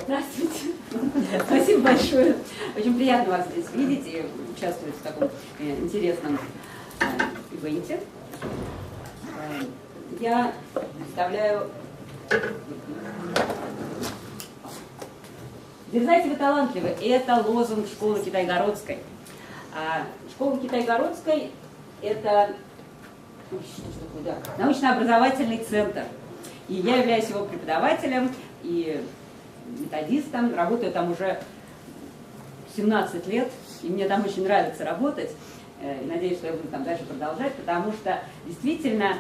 Здравствуйте. Спасибо большое. Очень приятно вас здесь видеть и участвовать в таком интересном ивенте. Я представляю... Дерзайте, вы талантливы. Это лозунг школы Китай-Городской. Школа Китай-Городской – это научно-образовательный центр. И я являюсь его преподавателем и методистом. Работаю там уже 17 лет, и мне там очень нравится работать. И надеюсь, что я буду там дальше продолжать, потому что действительно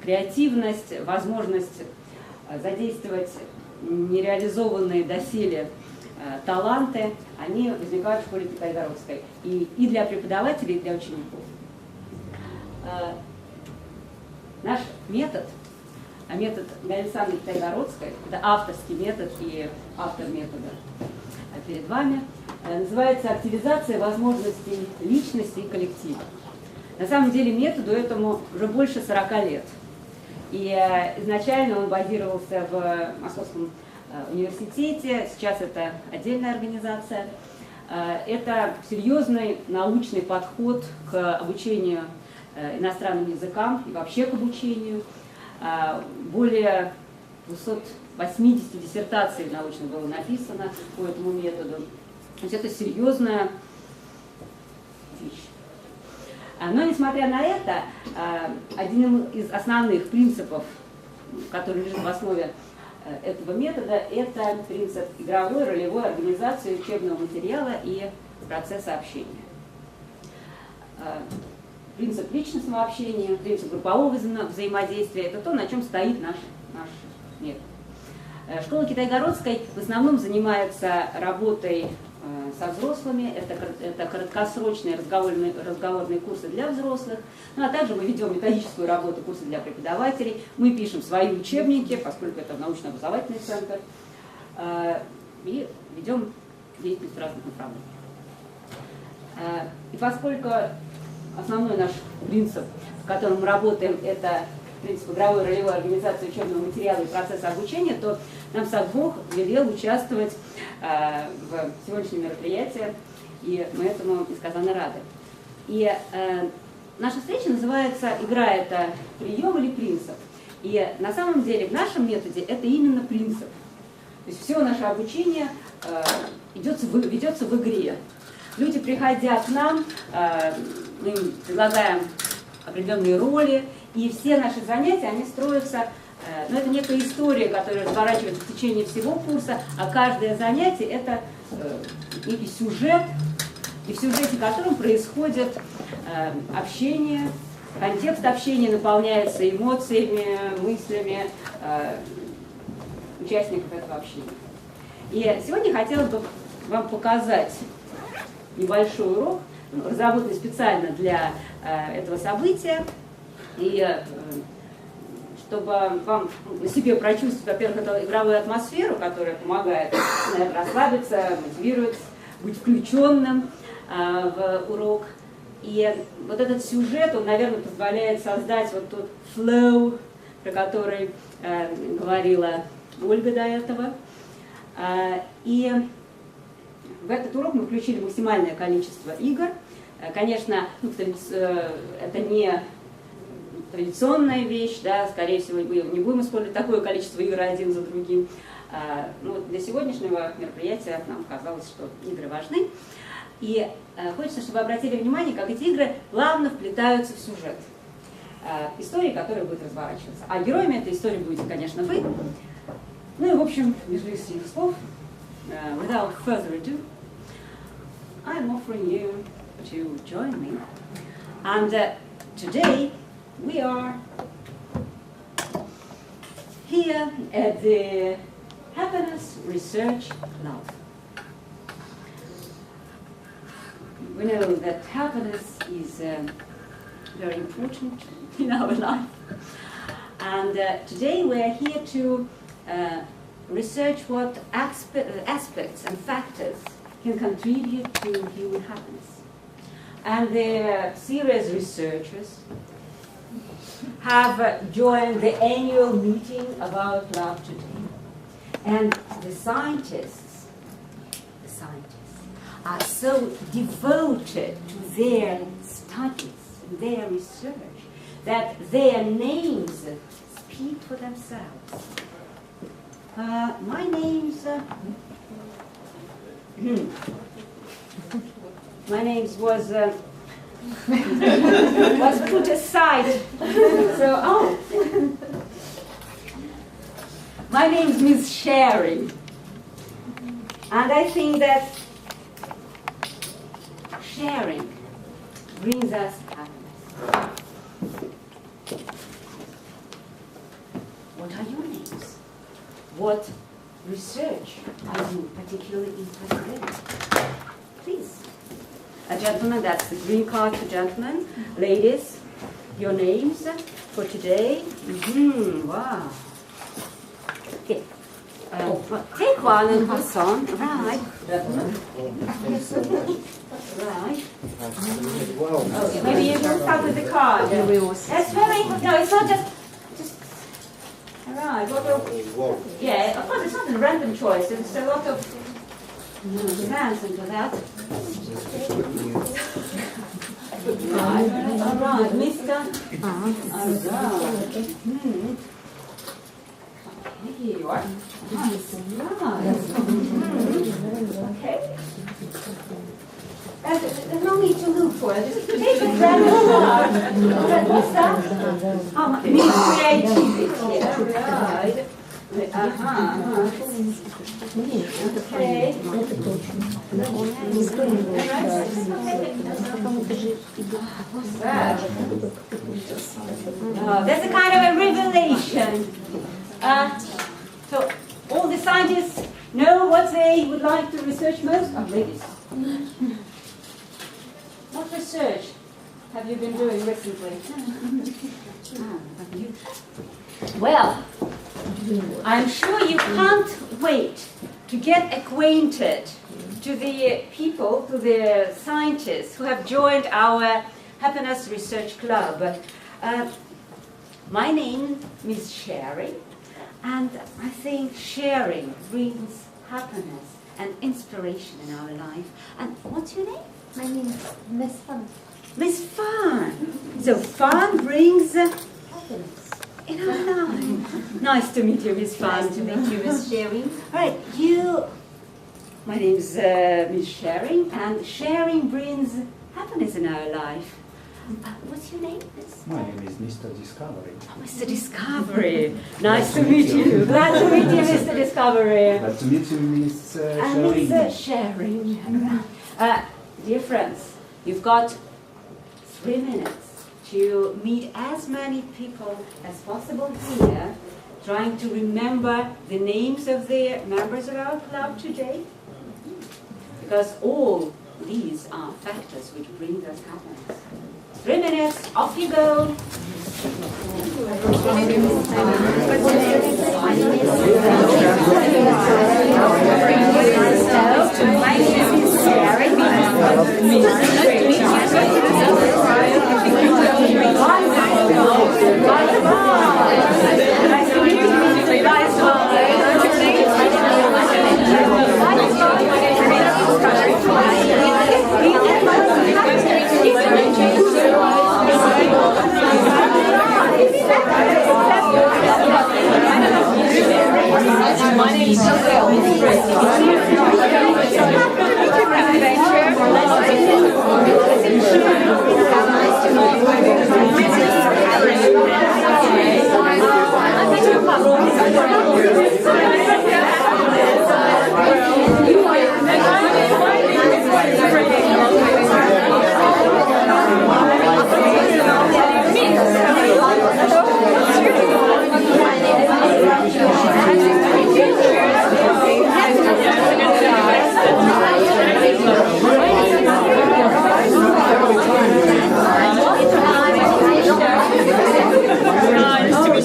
креативность, возможность задействовать нереализованные доселе таланты, они возникают в школе Китай-Городской. И для преподавателей, и для учеников. Наш метод, метод Александры Китай-Городской, это авторский метод и автор метода перед вами, называется активизация возможностей личности и коллектива. На самом деле методу этому уже больше 40 лет. И изначально он базировался в Московском университете, сейчас это отдельная организация. Это серьезный научный подход к обучению иностранным языкам и вообще к обучению. Более 280 диссертаций научно было написано по этому методу. То есть это серьезная вещь. Но, несмотря на это, один из основных принципов, который лежит в основе этого метода, это принцип игровой, ролевой организации учебного материала и процесса общения. Принцип личностного общения, принцип группового взаимодействия – это то, на чем стоит наш метод. Школа Китай-Городской в основном занимается работой со взрослыми, это краткосрочные разговорные курсы для взрослых, ну а также мы ведем методическую работу, курсы для преподавателей, мы пишем свои учебники, поскольку это научно-образовательный центр, и ведем деятельность в разных направлениях. И поскольку основной наш принцип, в котором мы работаем, это принцип игровой ролевой организации учебного материала и процесса обучения, то нам Бог велел участвовать в сегодняшнем мероприятии, и мы этому несказанно рады. И наша встреча называется «Игра – это прием или принцип?». И на самом деле в нашем методе это именно принцип. То есть все наше обучение ведется в игре. Люди, приходя к нам, мы им предлагаем определенные роли, и все наши занятия, они строятся, ну, это некая история, которая разворачивается в течение всего курса, а каждое занятие – это некий сюжет, и в сюжете котором происходит общение, контекст общения наполняется эмоциями, мыслями участников этого общения. И сегодня хотела бы вам показать небольшой урок, разработанный специально для этого события, и чтобы вам на себе прочувствовать, во-первых, эту игровую атмосферу, которая помогает расслабиться, мотивирует, быть включенным в урок. И вот этот сюжет, он, наверное, позволяет создать вот тот flow, про который говорила Ольга до этого. И в этот урок мы включили максимальное количество игр. Конечно, это не традиционная вещь, да, скорее всего, мы не будем использовать такое количество игр один за другим. Но для сегодняшнего мероприятия нам казалось, что игры важны. И хочется, чтобы вы обратили внимание, как эти игры плавно вплетаются в сюжет истории, которая будет разворачиваться. А героями этой истории будете, конечно, вы. Ну и, в общем, без лишних слов, without further ado, I'm offering you to join me. And today we are here at the Happiness Research Lab. We know that happiness is very important in our life. And today we are here to research what aspects and factors can contribute to human happiness. And the serious researchers have joined the annual meeting about love today. And the scientists are so devoted to their studies, their research, that their names speak for themselves. My name's my name was put aside. So my name is Miss Sharing, and I think that sharing brings us happiness. What are your names? What research are you particularly interested in? Please. Gentlemen, that's the green card for gentlemen. Ladies, your names for today. Wow. Okay. Take one and pass on. Right. Right. Okay, maybe you can start with the card. That's very, no, it's not just all right. Yeah, of course, it's not a random choice. There's a lot of demands into that. All right, Mr. All right. Okay, here you are. Nice. Okay. There's no need to look for it. Just take a random card. What's that? Creativity. Right. Okay. What's that? That's a kind of a revelation. So all the scientists know what they would like to research most? Ladies. What research have you been doing recently? Well, I'm sure you can't wait to get acquainted to the people, to the scientists who have joined our Happiness Research Club. My name is Sharing, and I think sharing brings happiness and inspiration in our life. And what's your name? My name is Miss Fun. Miss Fun. So fun brings Happiness in our life. Nice to meet you, Miss Fun. Nice to meet you, Miss Sharing. All right, my name is Miss Sharing, and sharing brings happiness in our life. What's your name, Miss? My name is Mr. Discovery. Oh, Mr. Discovery. Nice to meet you. Glad to meet you, Mr. Discovery. Glad to meet you, Miss And Sharing. Miss Sharing. Dear friends, you've got 3 minutes to meet as many people as possible here, trying to remember the names of the members of our club today, because all these are factors which bring us happiness. 3 minutes, off you go. My name is Sarah. My name is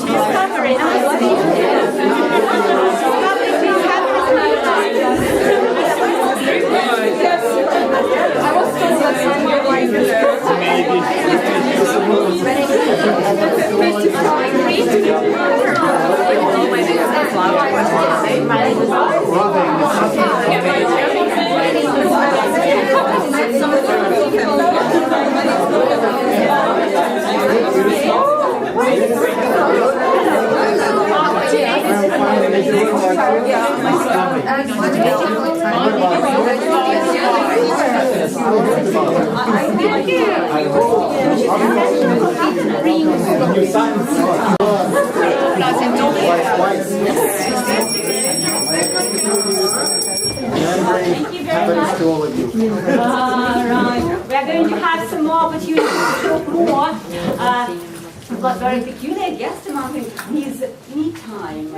Discovery. Nice to meet you. Thank you very much. To all of you. Right. We are going to have some more opportunities to talk more. We've got very peculiar guest among his me time.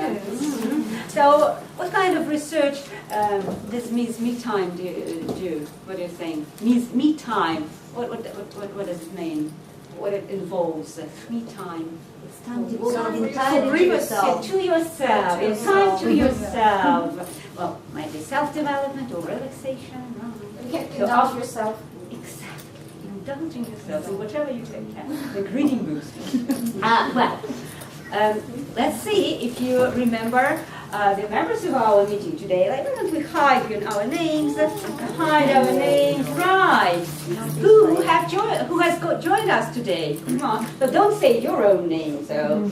So, what kind of research does Ms. Me Time do? What do you think? Ms. Me Time. What does it mean? What it involves? Me time. It's time to devote entirely to yourself. To yourself. It's time to yourself. Well, might be self-development or relaxation. You can indulge yourself. Exactly. Indulging yourself in whatever you take care. The reading boost. Let's see if you remember the members of our meeting today. Like, why don't we hide our names? Hide our names, right? Who has joined us today? Come on, but don't say your own name. So,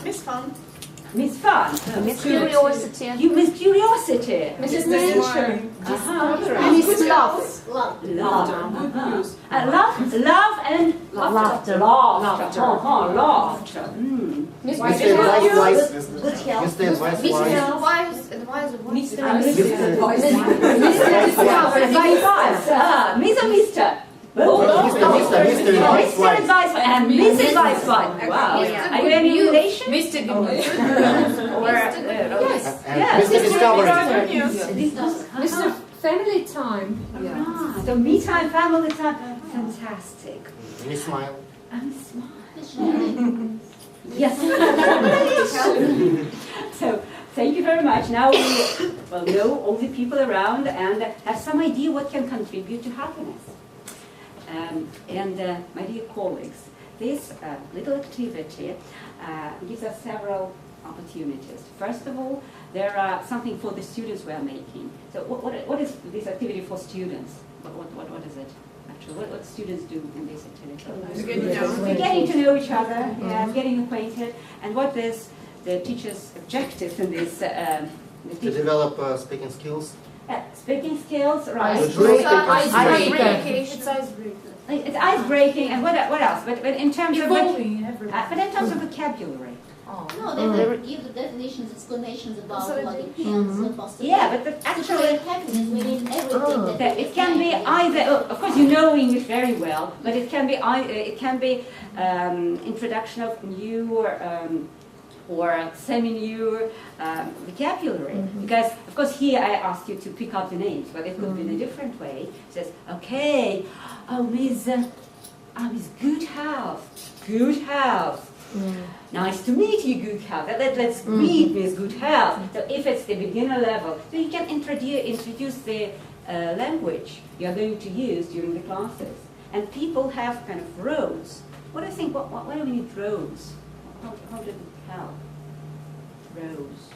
Miss Fun. Miss Fun, Miss Curiosity. You Miss Curiosity, Mrs. Nature. Miss Love. Love, love and Laughter. Laughter. Laughter. Miss Mr. Advice, Good health. Mr. Advice, Mr. Miss or Mr. Mr. Advice and Miss Advice. Wow. Are you any relation? Mr. Or and Mr. Discovery. Mr. Family Time. So me time, family time. Fantastic. Miss Smile. And smile. Yes. So thank you very much. Now we know all the people around and have some idea what can contribute to happiness. My dear colleagues, this little activity gives us several opportunities. First of all, there are something for the students we are making. So what is this activity for students? What is it? Actually, what students do in this activity? We're getting to know each other, getting acquainted, and what is the teacher's objective in this? To develop speaking skills. Speaking skills, right? It's ice breaking, and what else? But in terms of vocabulary. No, they will give the definitions, explanations about what it means, what possible. Yeah, but actually, happiness, we need everything. That it can be either. Of course, you know English very well, but it can be introduction of new or semi-new vocabulary. Because, of course, here I asked you to pick up the names, but it could be in a different way. It says, okay, Miss Good Health, Good Health. Nice to meet you, Good Health. Let's meet Miss Good Health. So if it's the beginner level, so you can introduce the language you are going to use during the classes. And people have kind of roles. What do you think? Why do we need roles? How did it help? Roles.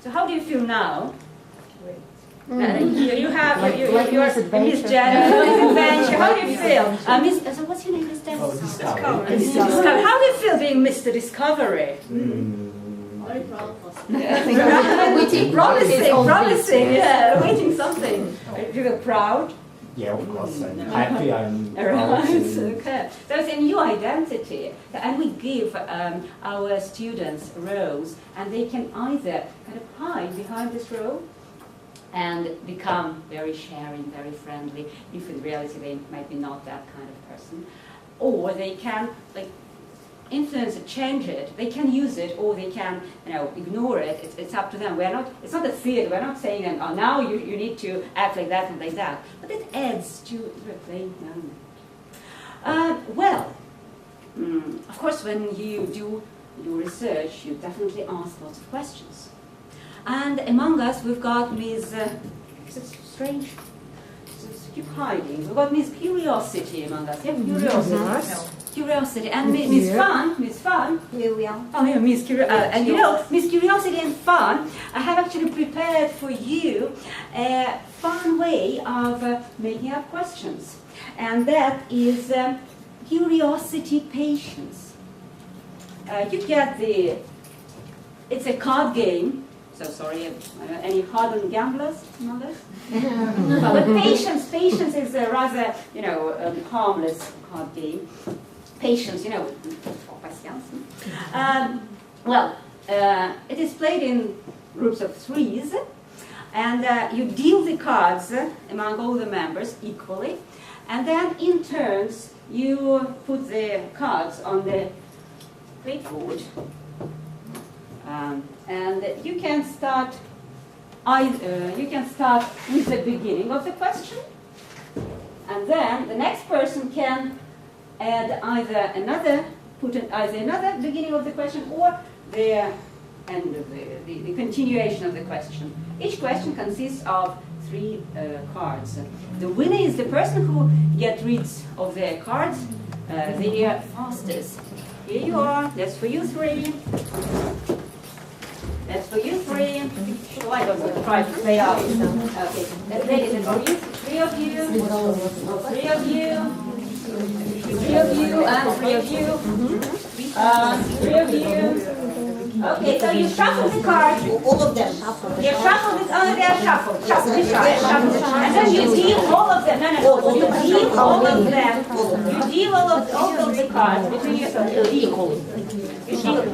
So how do you feel now? You have Miss Janet, Adventure. How do you feel? So what's your name, Miss Janet? Discovery. How do you feel being Mr. Discovery? Very proud of Waiting, promising. Yeah, waiting something. Do you feel proud? Yeah, of course. I'm happy. I'm right. Okay. So it's a new identity, and we give our students roles, and they can either kind of hide behind this role and become very sharing, very friendly, if in reality they might be not that kind of person, or they can influence it, change it. They can use it, or they can ignore it. It's up to them. It's not a theater. We're not saying them, oh, now you need to act like that and like that. But it adds to the playing moment. Of course, when you do your research, you definitely ask lots of questions. And among us, we've got Ms. It's strange. Keep hiding. We've got Miss Curiosity among us. Yeah, Curiosity. Curiosity and Miss Fun. Here we are. Oh yeah, Miss Curiosity. And Miss Curiosity and Fun, I have actually prepared for you a fun way of making up questions. And that is Curiosity Patience. You get the it's a card game. So sorry, any hardened gamblers? Well, but patience is a rather, harmless card game. Patience, it is played in groups of threes, and you deal the cards among all the members equally, and then in turns you put the cards on the clipboard, and you can start with the beginning of the question, and then the next person can add either another beginning of the question or the end of the continuation of the question. Each question consists of 3 cards. The winner is the person who gets rid of their cards the fastest. Here you are. That's for you 3. That's for you 3. Why don't you try to play out? Okay. That's for you. 3 of you. 3 of you. 3 of you and 3 of you. 3 of you. Okay, so you shuffle the cards. All of them. You shuffle it. Oh, they are shuffled. Shuffle. And then you deal all of them. No. You deal all of them. You deal all of the cards between yourselves.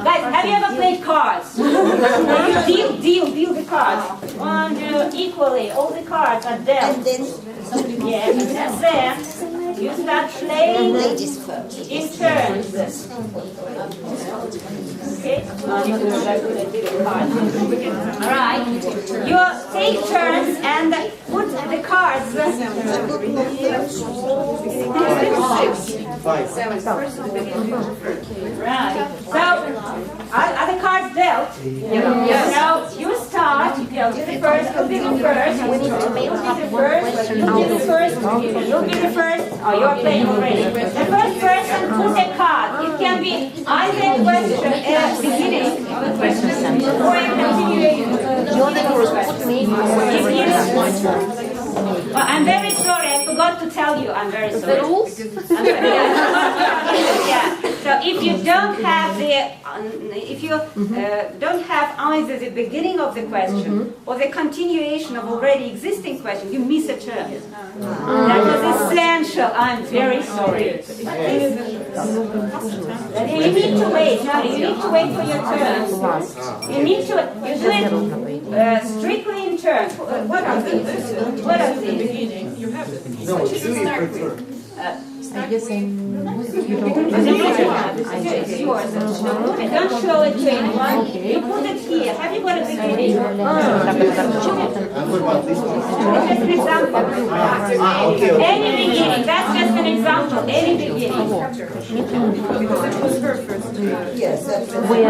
Guys, have you ever played cards? You deal the cards. 1, 2, equally. All the cards are dealt. And then Yes, and then you start playing ladies first. in turns. Okay? Alright. You take turns and put the cards. 5. Right. So, are the cards dealt? Yes. Now, you start. You'll be the first. You'll be the first. You'll be the first. You'll be the first. You'll be the first. Oh, you're playing already. The first person puts a card. It can be either a question, beginning of a question, or a continuation. Well, I'm very sorry, I forgot to tell you. I'm very sorry. The rules? Yeah. So if you don't have don't have either the beginning of the question or the continuation of already existing question, you miss a turn. That was essential. I'm very sorry. You need to wait. No, you need to wait for your turn. You need to. You do it strictly in turns. What are these? What are these? No, do you prefer? I guess It's yours. And don't show it to anyone. You put it here. Have you got a beginning? And what about this one? Just an example. Okay. Any beginning. That's just an example. Any beginning. Yes, that's when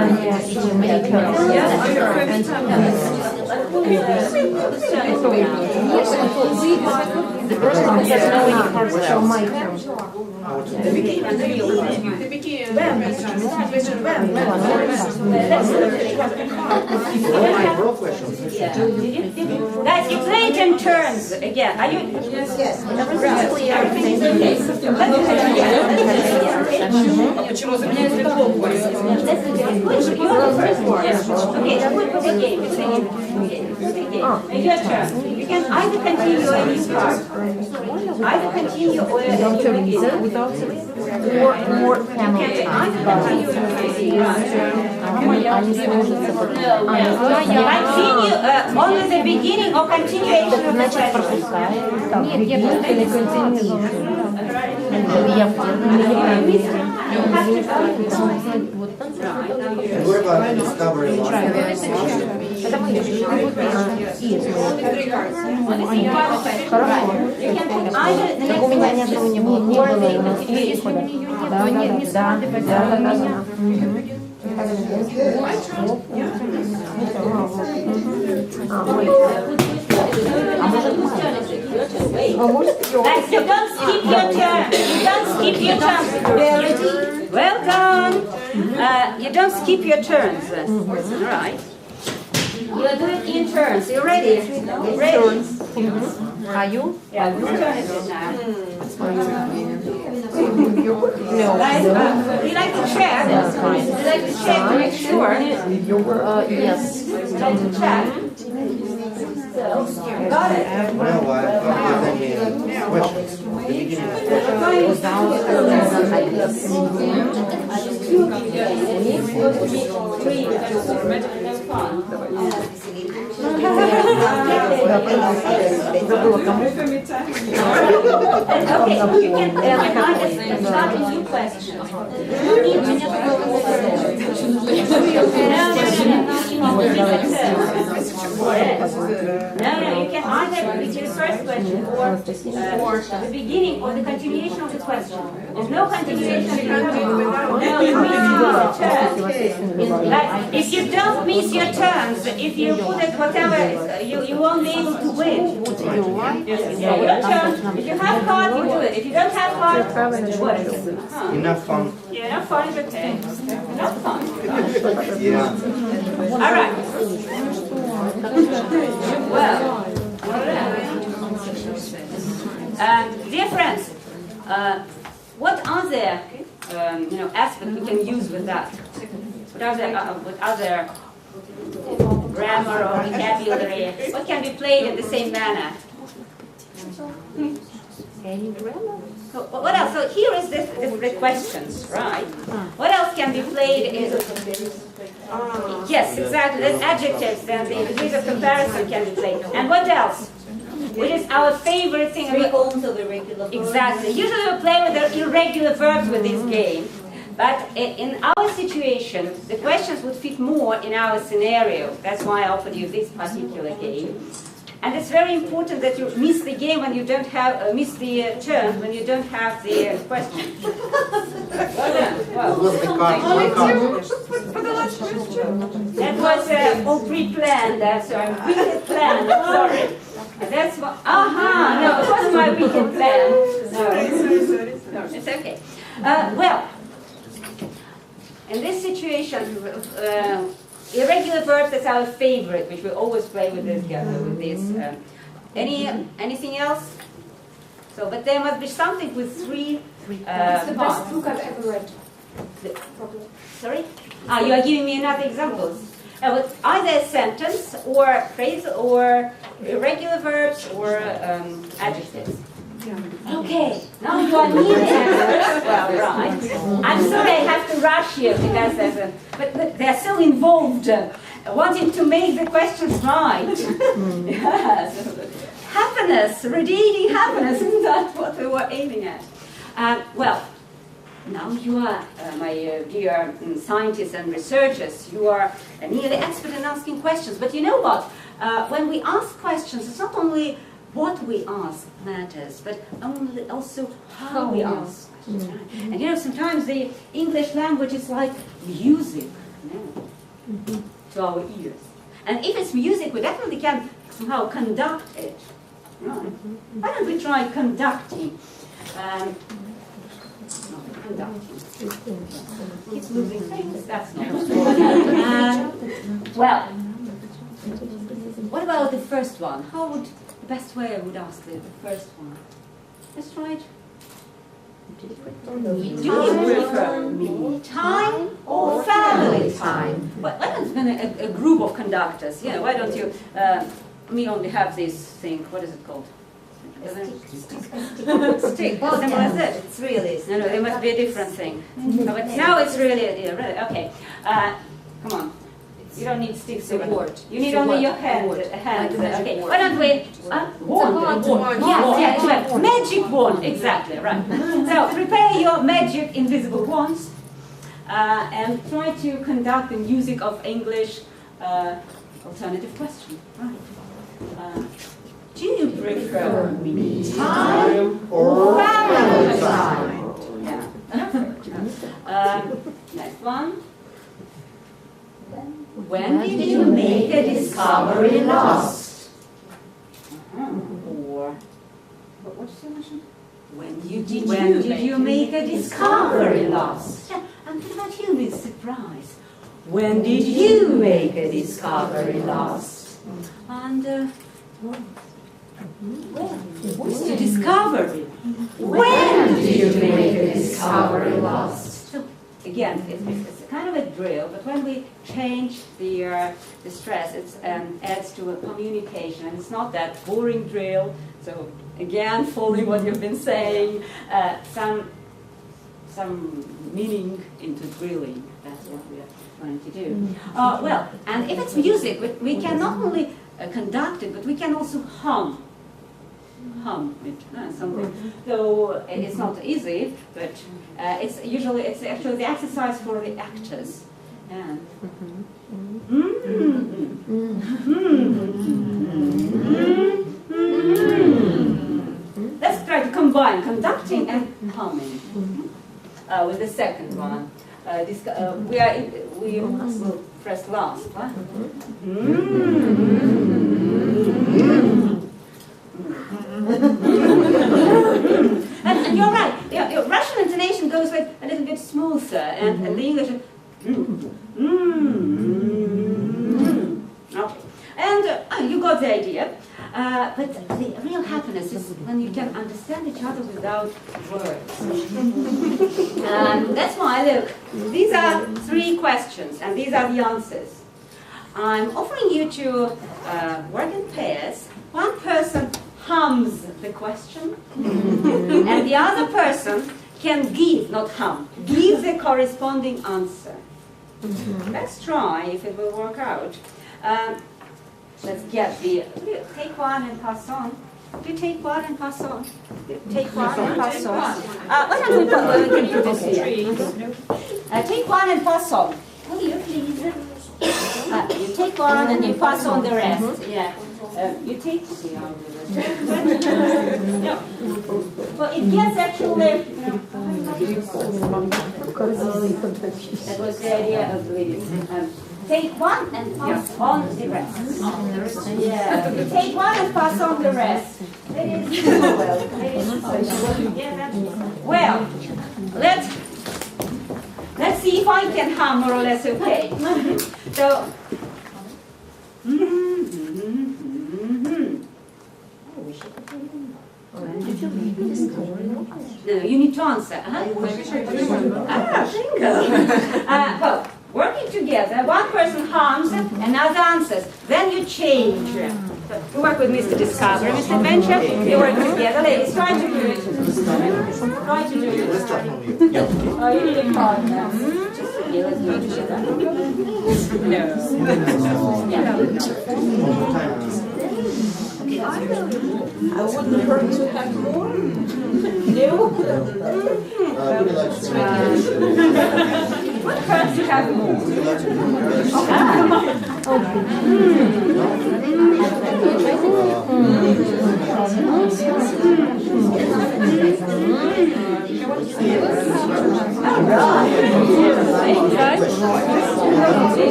you make the person who has no any cards so my turn. Guys, you play it in turns again. Are you? yes. Everything's clear. Почему заменяется литвом? Okay, put the game. It's a game. Your turn. You can either continue or use card. Either continue or use More family time. Continue only the beginning or continuation of the Значит, question. пропускаю. Нет, я просто не континью. Я What about discovery line? Так у меня нет, не было у нас перехода. Да. Guys, you don't skip your turn. You don't skip your turns. Well done. You don't skip your turns. All right. You do it in turns. You ready? Ready? Are you? Yeah, whose turn is it now? Guys, we like to check. We like to check to make sure. Yes. Like to check. So, got it. Well, I thought you had any questions at the beginning of the Забыла кому. Okay, you can start a new question. No, you can either with your first question or the beginning or the continuation of the question. There's no continuation. No, you miss your turn. But if you don't miss your turns, if you put it whatever, you won't be able to win. Yeah, your turn. If you have card, you do it. If you don't have card, what is it? Enough fun. Yeah, enough fun is okay. Enough fun. Yeah. All right. Well, dear friends, what other aspects we can use with that? What other grammar or vocabulary? What can be played in the same manner? Any grammar? So what else? So here is the questions, right? What else can be played in? Yes, exactly. There's adjectives. Then the degrees of comparison can be played. And what else? Which is our favorite thing? Three forms of irregular verbs. Exactly. Usually we play with the irregular verbs with this game. But in our situation, the questions would fit more in our scenario. That's why I offered you this particular game. And it's very important that you miss the game when you don't have, miss the turn when you don't have the question. Well done. What was the card? One card. That was all pre-planned, so wicked plan, sorry. That's what, no, it wasn't my wicked plan. No, it's okay. Well, in this situation, irregular verbs, that's our favorite, which we always play with this. Anything else? So, but there must be something with three It's the best book I've ever read. Sorry? You are giving me another example. With either a sentence or phrase or irregular verbs or adjectives. Okay, now you are nearly experts. Well, right. I'm sorry I have to rush you because but they're so involved, wanting to make the questions right. Yes. Happiness, radiating happiness, isn't that what we were aiming at? Well, now you are, my dear scientists and researchers, you are nearly expert in asking questions. But you know what? When we ask questions, it's not only what we ask matters, but also how we ask questions. Right? And you know, sometimes the English language is like music to our ears. And if it's music, we definitely can somehow conduct it. Right? Why don't we try conducting? Conducting. Keep losing things, that's not well, what about the first one? How would the best way I would ask the first one? Let's try it. Do you prefer me time or family time? Well, why don't a group of conductors? Yeah, why don't you? Me only have this thing. What is it called? Stick. Simple as that. It's really. No, there must be a different thing. But now it's really okay. Come on. You don't need sticks to board. You need only your hands. Okay. Why don't we? Wand. Yes. Magic wand. Exactly. Right. So prepare your magic invisible wands and try to conduct the music of English alternative question. Right. Do you prefer me time or family time? Yeah. Next one. When did you make a discovery last? Or what's the question? When did you make a discovery last? Yeah. And what about you, Miss Surprise? When did you make a discovery last? And what's the discovery? When do you make a discovery last? So again, it's a kind of a drill, but when we change the stress, it adds to a communication, and it's not that boring drill. So again, following what you've been saying, some meaning into drilling. That's what we are trying to do. Well, and if it's music, we can not only conduct it, but we can also hum it somewhere. So it's not easy, but it's actually the exercise for the actors. And let's try to combine conducting and humming with the second one. We will press last. Huh? And you're right. Your Russian intonation goes like a little bit smoother, and the English. Okay. And you got the idea. But the real happiness is when you can understand each other without words. That's why, look, these are 3 questions, and these are the answers. I'm offering you to work in pairs. One person hums the question, and the other person can give, not hum, give the corresponding answer. Let's try if it will work out. Let's get take one and pass on. Do you take one and pass on? Take one and pass on. What can we do this here? Take one and pass on. Will you please? You take one and you pass on the rest. Yeah. You take the other. Well, it gets actually. That was the idea of doing it. Take one and pass on the rest. Yeah. Take one and pass on the rest. Well, let's see if I can hum more or less okay. So. No, you need to answer. Well, working together, one person hums, another answers. Then you change. So you work with Mr. Discovery, Mr. Adventure. You work together. Ladies, try to do it. Try to do it. Oh, you need a partner. Okay, let's do it together. No. Yeah. I wouldn't hurt to have more. No? What hurts to have more?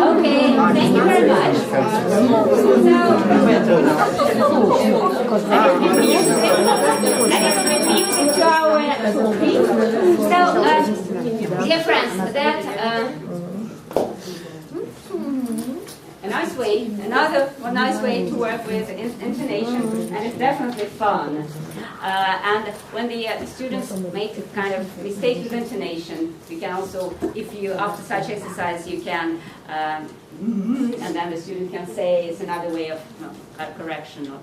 Okay, thank you very much. So, dear friends, that a nice way, one nice way to work with intonation, and it's definitely fun. And when the students make kind of mistakes with intonation, you can also, if you, after such exercise, you can, and then the student can say it's another way of correction, not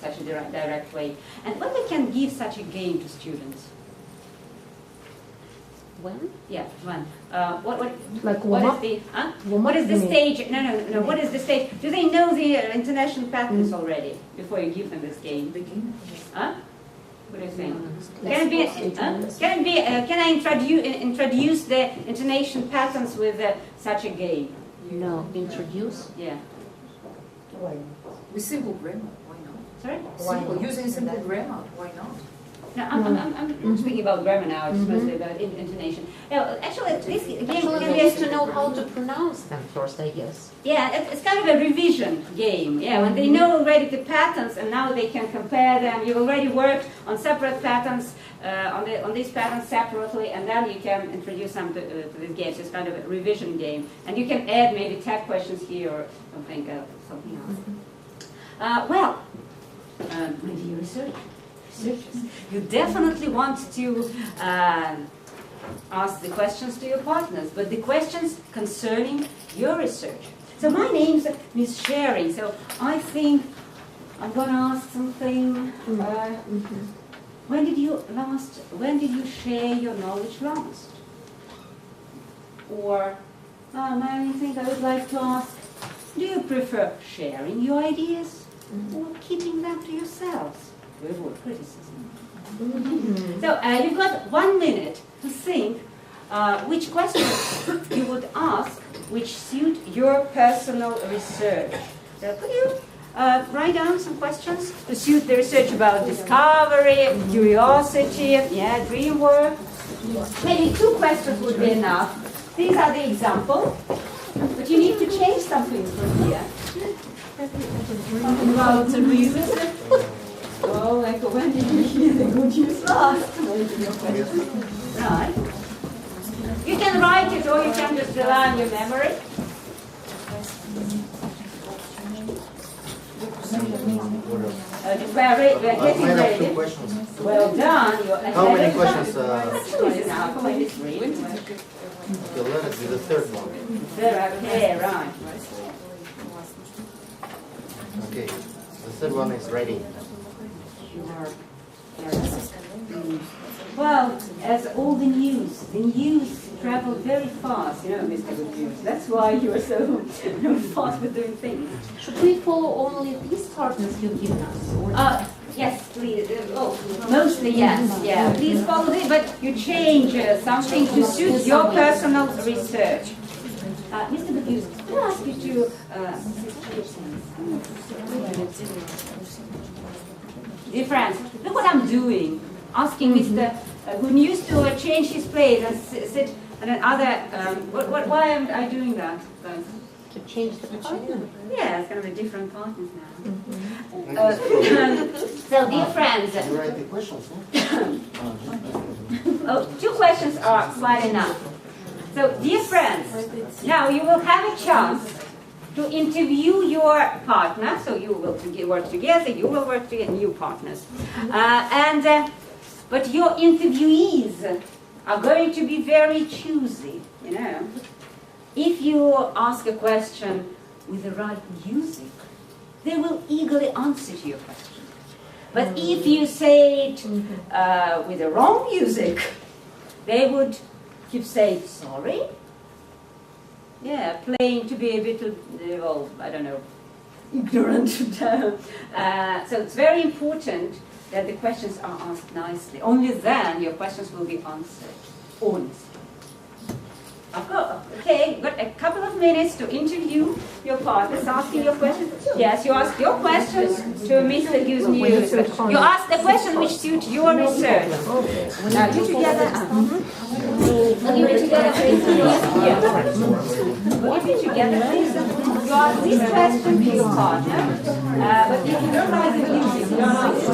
such a direct way. And when we can give such a game to students? When? Yeah, when? What is the stage? No. What is the stage? Do they know the international patterns already before you give them this game? Huh? What do you think? Can I introduce the intonation patterns with such a game? No, introduce? Yeah. With simple grammar, why not? Sorry? Simple, using simple grammar, why not? No, I'm not speaking about grammar now, it's mostly about intonation. Actually, this game Actually, we need to know how to pronounce them first, I guess. yeah, it's kind of a revision game. Yeah, when they know already the patterns and now they can compare them. You've already worked on separate patterns, on these patterns separately, and then you can introduce them to this game. So it's kind of a revision game, and you can add maybe tag questions here or something else. My dear researchers, you definitely want to ask the questions to your partners, but the questions concerning your research. So my name's Miss Sharing, so I think I'm going to ask something. When did you share your knowledge last? Or I think I would like to ask, do you prefer sharing your ideas or keeping them to yourselves to avoid criticism? So you've got 1 minute to think which questions you would ask which suit your personal research. So could you write down some questions to suit the research about discovery, curiosity, dream work? Maybe 2 questions would be enough. These are the examples, but you need to change something from here. About the reason. Oh, like when did you hear the good news last? Right. You can write it or you can just rely on your memory. We are getting ready. Well done. How many questions? 23. Okay, let us do the third one. Okay, right. Okay, the third one is ready. Well, as all the news traveled very fast, Mr. Good News. That's why you are so fast with doing things. Should we follow only these partners you've given us? Yes, please. Mostly yes. Yeah, please follow it, but you change something to suit your personal research. Mr. Good News, can I ask you to dear friends, look what I'm doing. Asking Mr. Good News to change his place and sit on another. Why am I doing that? To change the partner? Yeah, it's kind of a different partners now. So, dear friends. You write the questions, huh? 2 questions are quite enough. So, dear friends, now you will have a chance to interview your partner. So you will work together, you will work together, new partners. But your interviewees are going to be very choosy, If you ask a question with the right music, they will eagerly answer to your question. But if you say it with the wrong music, they would keep saying, sorry? Yeah, playing to be a bit, I don't know, ignorant. So it's very important that the questions are asked nicely. Only then your questions will be answered honestly. Okay, got a couple of minutes to interview your partners, asking your questions. Yes, you ask your questions to Mr. Good News. You ask the question which suits your research. Now you together. You together, please. You together, please. You ask this question to your partner, but if you don't like the music, you don't ask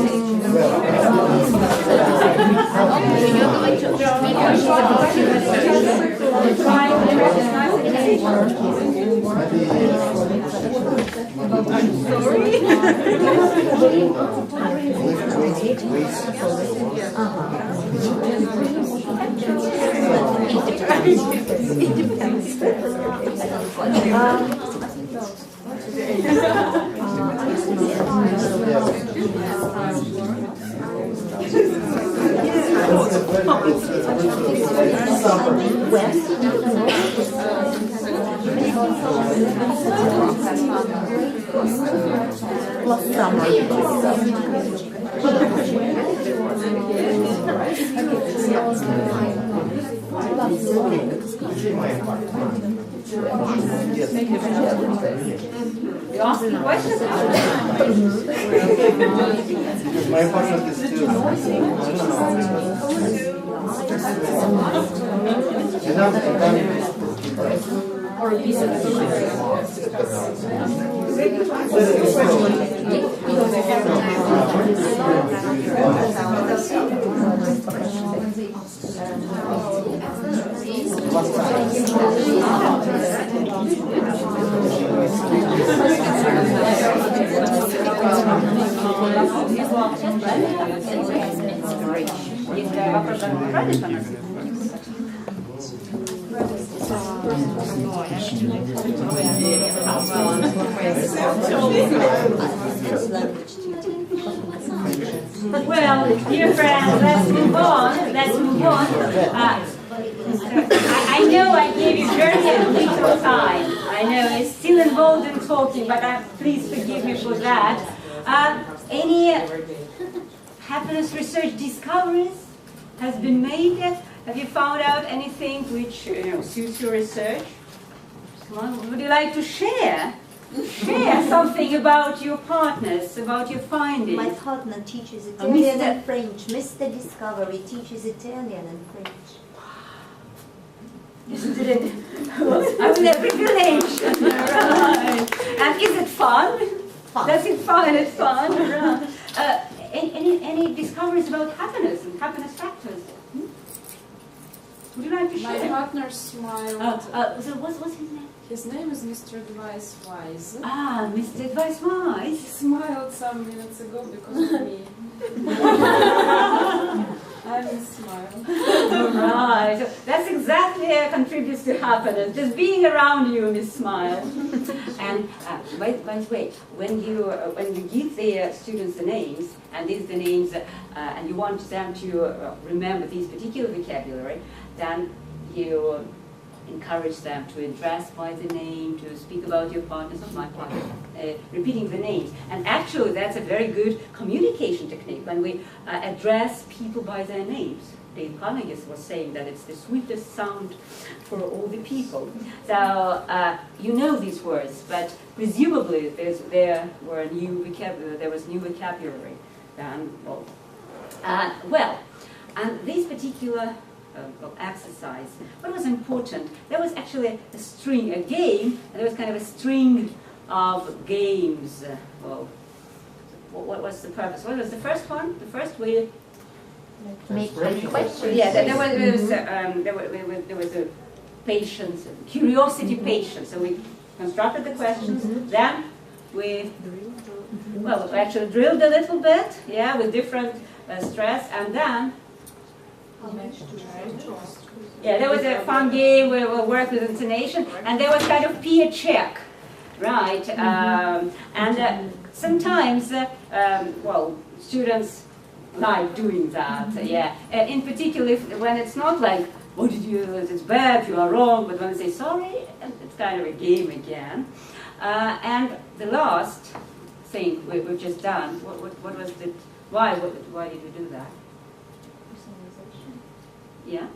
You ask me questions? My apartment is still. Or a piece of Если вопрос разобрались, то нас Well, dear friends, let's move on. I know I gave you very little time. I know it's still involved in talking, but please forgive me for that. Any happiness research discoveries has been made? Have you found out anything which suits your research? Come on, would you like to share? Share something about your partners, about your findings. My partner teaches Italian and French. Mr. Discovery teaches Italian and French. Isn't it? I was a privilege. Right. And is it fun? Fun. Does it find it fun? Right. Any discoveries about happiness and happiness factors? Would you like to share? My partner smiled. So what's his name? His name is Mr. Advice Wise. Ah, Mr. Advice Wise. He smiled some minutes ago because of me. I will smile. Right. So that's exactly contributes to happiness. Just being around you, Miss Smile. And by the way, when you give the students the names, and these the names, and you want them to remember these particular vocabulary, then you encourage them to address by the name, to speak about your partners, not my partner, repeating the names. And actually, that's a very good communication technique when we address people by their names. Dave Carnegie was saying that it's the sweetest sound for all the people. So you know these words, but presumably there was new vocabulary. And this particular exercise, what was important, there was actually a game, and there was kind of a string of games. What was the purpose? What was the first one? The first way? Make questions. Yeah, there was a patience, curiosity, patience. So we constructed the questions. Then we actually drilled a little bit, yeah, with different stress, and then there was a fun game where we worked with intonation, and there was kind of peer check, right? Sometimes, students like doing that, yeah. In particular, when it's not like, what did you, it's bad, you are wrong, but when they say sorry, it's kind of a game again. And the last thing we've just done, what was the, why did we do that? Yeah,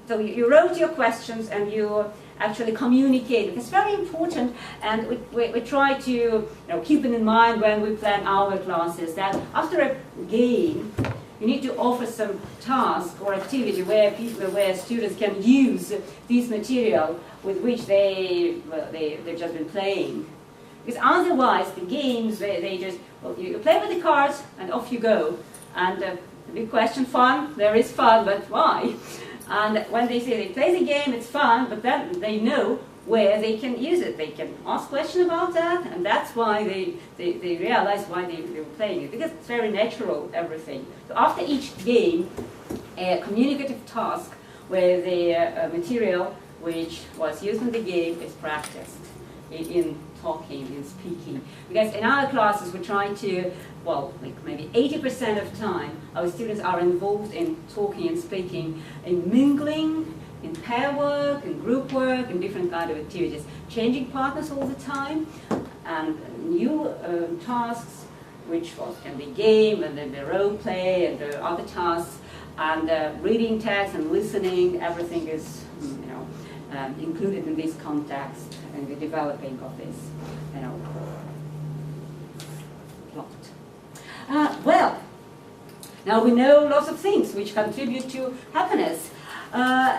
so you wrote your questions and you actually communicated. It's very important, and we try to keep it in mind when we plan our classes, that after a game, you need to offer some task or activity where students can use this material with which they've just been playing. Because otherwise, the games, they just, you play with the cards and off you go. And the big question, fun, there is fun, but why? And when they say they play the game, it's fun, but then they know where they can use it. They can ask questions about that, and that's why they realize why they were playing it, because it's very natural, everything. So after each game, a communicative task where the material which was used in the game is practiced in talking, in speaking. Because in our classes, we're trying to, maybe 80% of time, our students are involved in talking and speaking, in mingling, in pair work, in group work, in different kind of activities, changing partners all the time, and new tasks, which can be game, and then the role play, and the other tasks, and reading text and listening, everything is, included in this context and the developing of this, plot. Well, now we know lots of things which contribute to happiness, but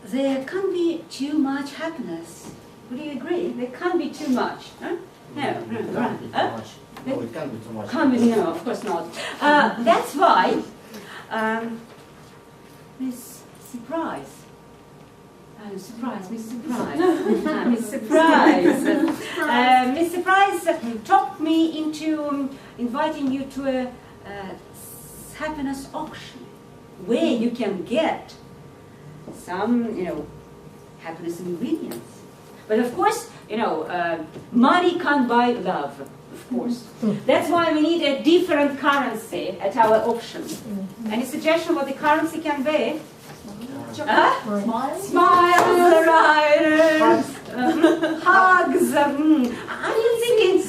there can't be too much happiness. Would you agree? There can't be too much. Huh? No, right. No, it can't be too much. Can't be, no, of course not. That's why Miss Surprise. Miss Surprise. Miss Surprise. Miss Surprise talked me into inviting you to a happiness auction where you can get some, happiness ingredients. But of course, money can't buy love, of course. That's why we need a different currency at our auction. Any suggestion what the currency can be? Smiles, right? Hugs. I'm thinking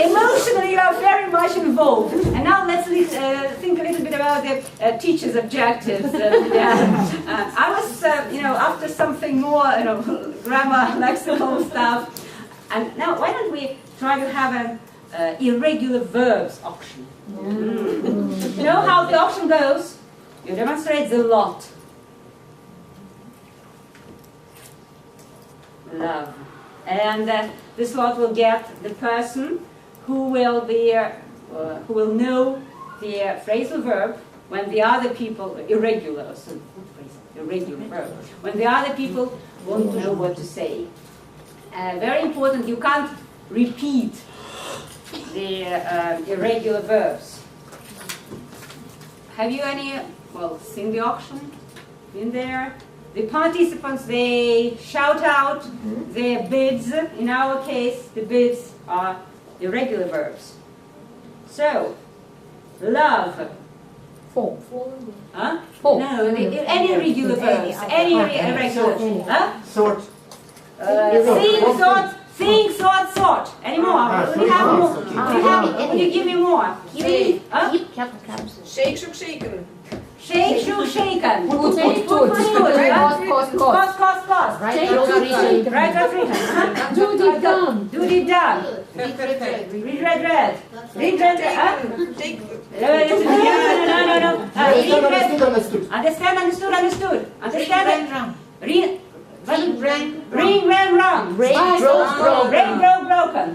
emotionally you are very much involved. And now let's think a little bit about the teacher's objectives. I was, after something more, grammar, lexical stuff. And now why don't we try to have an irregular verbs auction? You know how the auction goes? You demonstrate the lot. Love. And this lot will get the person who will know the phrasal verb when the other people, irregular verb, when the other people want to know what to say. Very important, you can't repeat the irregular verbs. Have you seen the auction? Been there? The participants, they shout out their bids. In our case, the bids are irregular verbs. So, love. Four. Huh? Four. No, any irregular verbs. Any irregular. Huh? Sort. Think, sort. Any more? Will you have more? Will you give me more? Keep. Shake, shook, shaken. Shake, shook, shaken. Put. Cost. Right, Do the done. Read. Understood. Understood. Ring, rang. Brain Broken.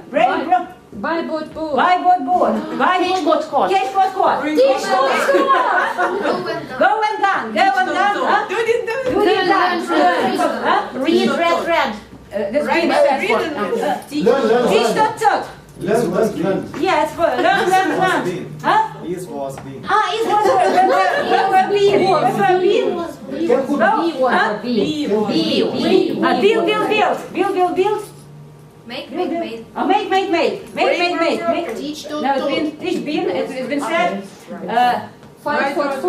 Buy board. Catch, caught. Go and done. Huh? Do it done. Read. Teach, taught. Learn. Yes, learn. Huh? Is was being. Build. Make. Teach, No, it's been said. 5 foot.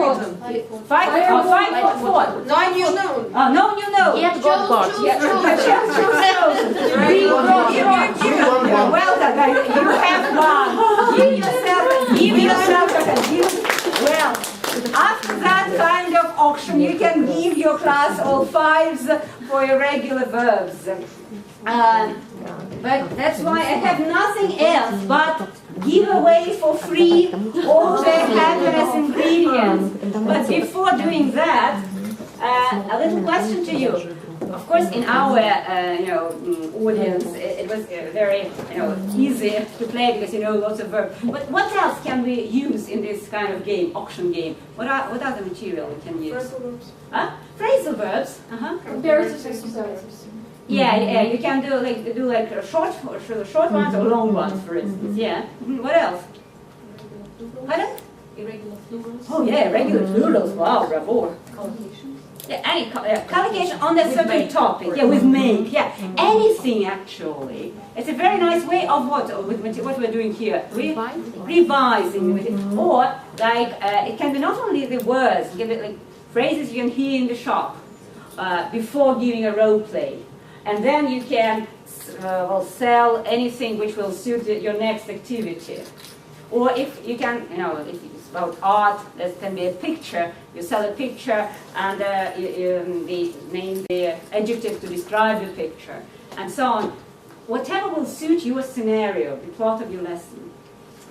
5 foot. Nine you know. No, you know. Get God. Well done, guys. You have one. Give yourself a well. After that kind of auction, you can give your class all 5s for irregular verbs. But that's why I have nothing else but give away for free all the happiness ingredients. But before doing that, a little question to you. Of course, in our audience, it was very easy to play because you know lots of verbs. But what else can we use in this kind of game, auction game? What other material we can use? Phrasal verbs. Phrasal verbs. Comparatives and superlatives. Yeah, you can do like short ones or long ones, for instance. Yeah. What else? Pardon? Irregular plurals. Oh yeah, regular plurals. Wow, bravo. Collocations. Yeah, any collocation on a certain topic. Yeah, with make. Yeah, anything actually. It's a very nice way of what we're doing here. Revising. Or like it can be not only the words, it can be like phrases you can hear in the shop before giving a role play, and then you can sell anything which will suit your next activity. Or if you can, if it's about art, there can be a picture. You sell a picture and you name the adjective to describe the picture, and so on. Whatever will suit your scenario, the plot of your lesson.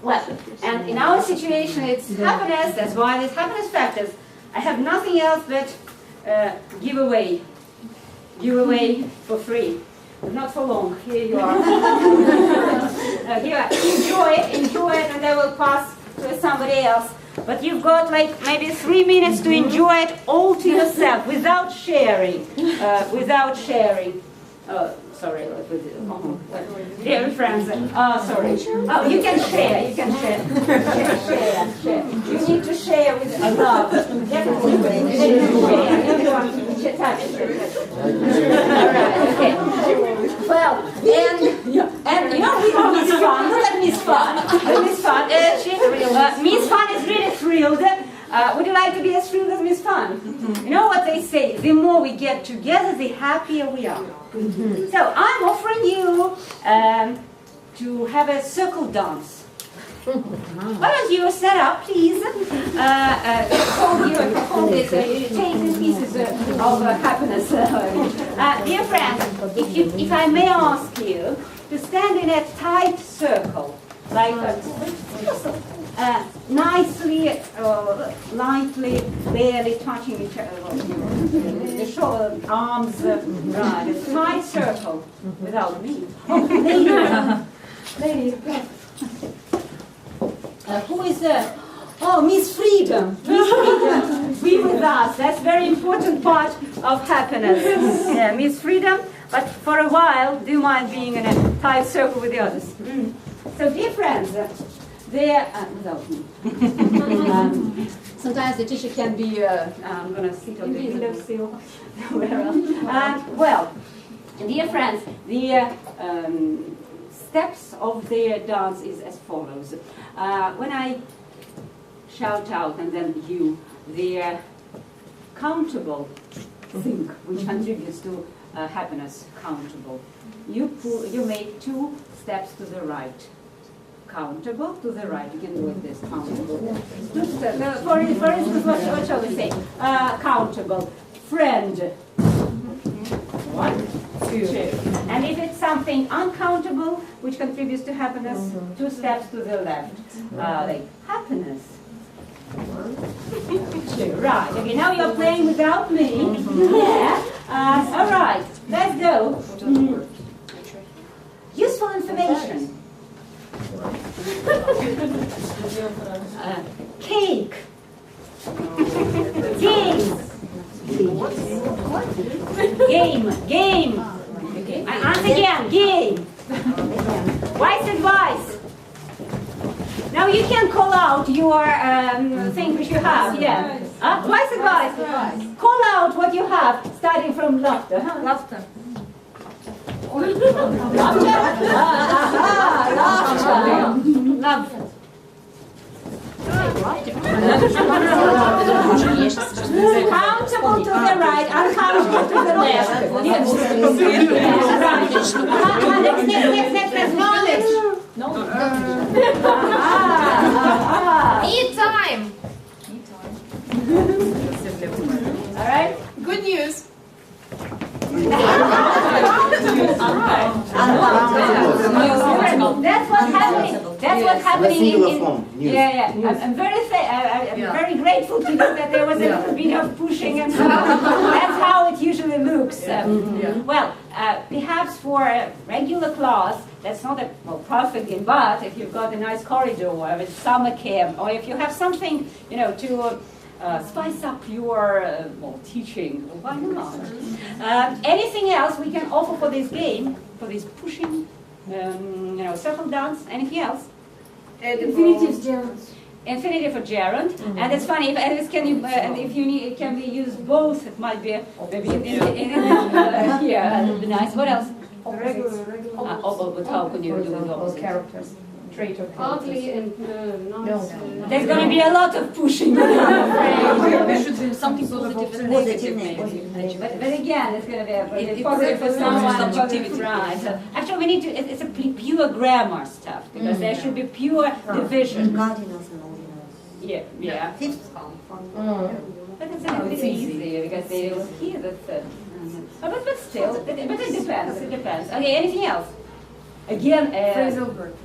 Well, and in our situation, it's happiness. That's why there's happiness factors. I have nothing else but give away for free. But not for long. Here you are. Here, enjoy it, and I will pass to somebody else. But you've got like maybe 3 minutes to enjoy it all to yourself, without sharing. Sorry, dear friends. Sorry. Oh, you can share. You can share. Share. You need to share with love. Definitely share. All right. Okay. Well, and we have Miss Fun. Look at Miss Fun. Miss Fun. Miss Fun is really thrilled. Would you like to be as thrilled as Miss Fun? You know what they say, the more we get together, the happier we are. So I'm offering you to have a circle dance. Why don't you set up, please? Take these pieces of happiness. Dear friends, if I may ask you to stand in a tight circle, like nicely, lightly, barely touching each other, the shoulder, arms, right, a tight circle, without me. Oh, lady, who is there? Oh, Miss Freedom. Miss Freedom, be with us. That's a very important part of happiness. Yeah, Miss Freedom, but for a while, do mind being in a tight circle with the others. So, dear friends, without me. Sometimes the teacher can be, I'm going to sit on the windowsill. Well, dear friends, the steps of the dance is as follows. When I shout out and then you, the countable thing which contributes to happiness, countable, you make 2 steps to the right. Countable to the right. You can do it this countable. 2 steps. For instance, what shall we say? Countable. Friend. 1, 2. And if it's something uncountable which contributes to happiness, 2 steps to the left. Like happiness. 1, 2. Right. Okay. Now you're playing without me. Yeah. All right. Let's go. Useful information. Cake. Game. Okay. And again, game. Wise advice. Now you can call out your thing which you have. Yeah. Wise advice. Call out what you have, starting from laughter. Laughter. Laughter. Countable to the right, uncountable to the left. Yes. Next. Knowledge. Eat time. All right. Good news. That's what's happening. That's what's happening I'm very grateful to you that there was a little bit of pushing, and that's how it usually looks. Well, perhaps for a regular class, that's not a perfect game, but if you've got a nice corridor or a summer camp, or if you have something, to spice up your teaching, why not? Anything else we can offer for this game, for this pushing, circle dance, anything else? Infinitive gerunds. Infinitive for gerund, and it's funny, if it can be used both, it might be maybe here, that would be nice. What else? Regular. But how can you do it opposite? Characters. Traitor. Ugly and not. There's going to be a lot of pushing. There should be something positive and Positive, negative, maybe. But again, it's going to be It's positive for someone, subjectivity. positive, right? So actually, we need to. It's a pure grammar stuff because there should be pure division. Cardinals and ordinals. Yeah, yeah. Fifths come from. But it's a bit easy because they will hear that. But still, but it depends. It depends. Okay, anything else? Again, Phrasal verbs.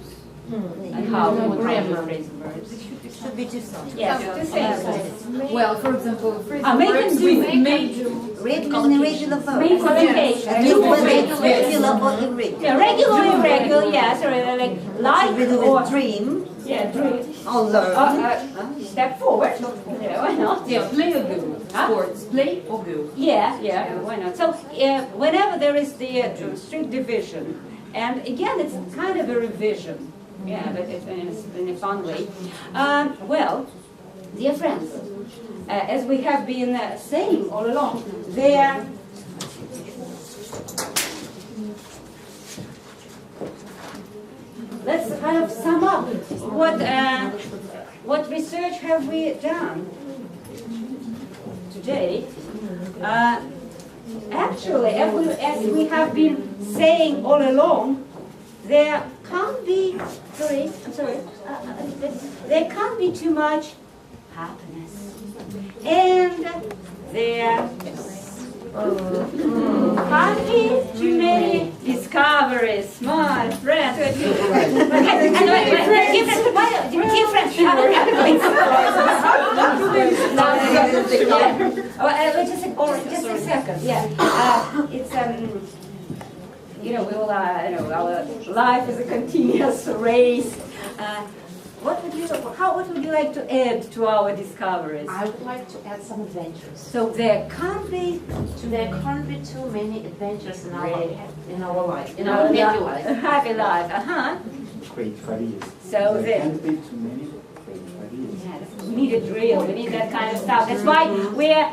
and how grammar phrasal verbs. It should be two sides. Yes, two sentences. Well, for example, phrasal Make verbs them do. with made. Regular and irregular verbs. Make collocation. At least whether it's regular or irregular. Yeah, regular, irregular, yes, or like With or dream yeah, dream. or learn. Step forward. Yeah, why not? Yeah, play or go. Huh? Sports, play or go. Yeah, yeah, why not? So whenever there is the strict division, and again, it's kind of a revision. Yeah, but it's in a fun way. Well, dear friends, as we have been saying all along, there. Let's kind of sum up what research have we done today. Actually, as we have been saying all along, there can't be, there can't be too much happiness. And there can't be too many discoveries, my friends. Just a second. Yeah, it's you know, we all you know, our life is a continuous race. What would you like to add to our discoveries? I would like to add some adventures. So there can't be too many adventures in our life. in our happy life. Great careers. So There there. can't be too many great careers. We need a drill. We need that kind of stuff. That's why we're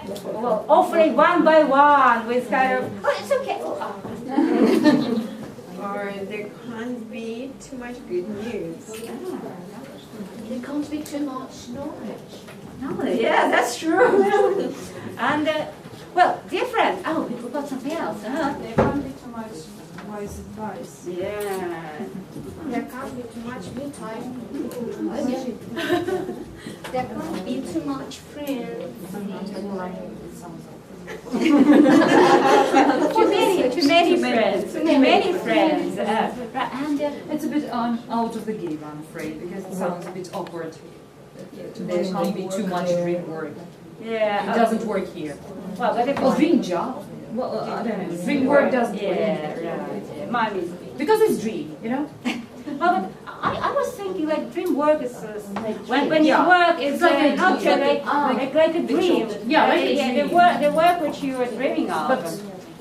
offering one by one with kind of. Oh, it's okay. Or there can't be too much good news. There can't be too much knowledge. No, yeah, that's true. And well, dear friend. Oh, we forgot something else. There can't be too much wise advice. Yeah. There can't be too much me time. There can't be too much friends. Too many friends. Too many friends. Right, and It's a bit out of the game, I'm afraid, because it sounds a bit awkward. There can't be too much dream work. yeah. It doesn't work here. Well, but if Or dream job. Well, I don't know. Dream work doesn't work. Yeah, right. Yeah. Mine is. Because it's dream, you know? Well, but I was thinking like dream work is when you work it's like a not dream. like a dream. Yeah, like a dream. The work which you are dreaming of. But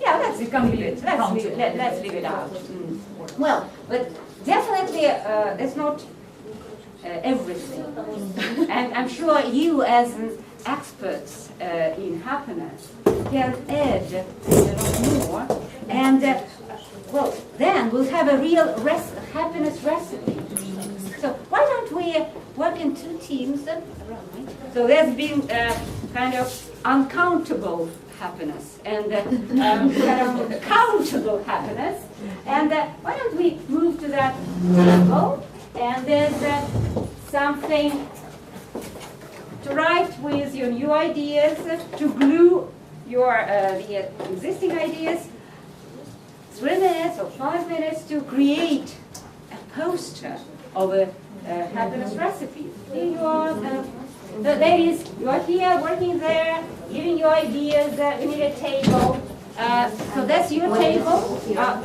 yeah, let's it can be leave it. Let's leave it out. Well, but definitely it's not everything, and I'm sure you as an experts in happiness can add a lot more, and well, then we'll have a real happiness recipe. So why don't we work in two teams? So there's been kind of uncountable happiness and kind of countable happiness. And why don't we move to that level? And there's something to write with your new ideas, to glue your the existing ideas. 3 minutes or 5 minutes to create a poster of a happiness recipe. Here you are, the ladies, you are here working there, giving your ideas. We need a table. So that's your table. Yeah,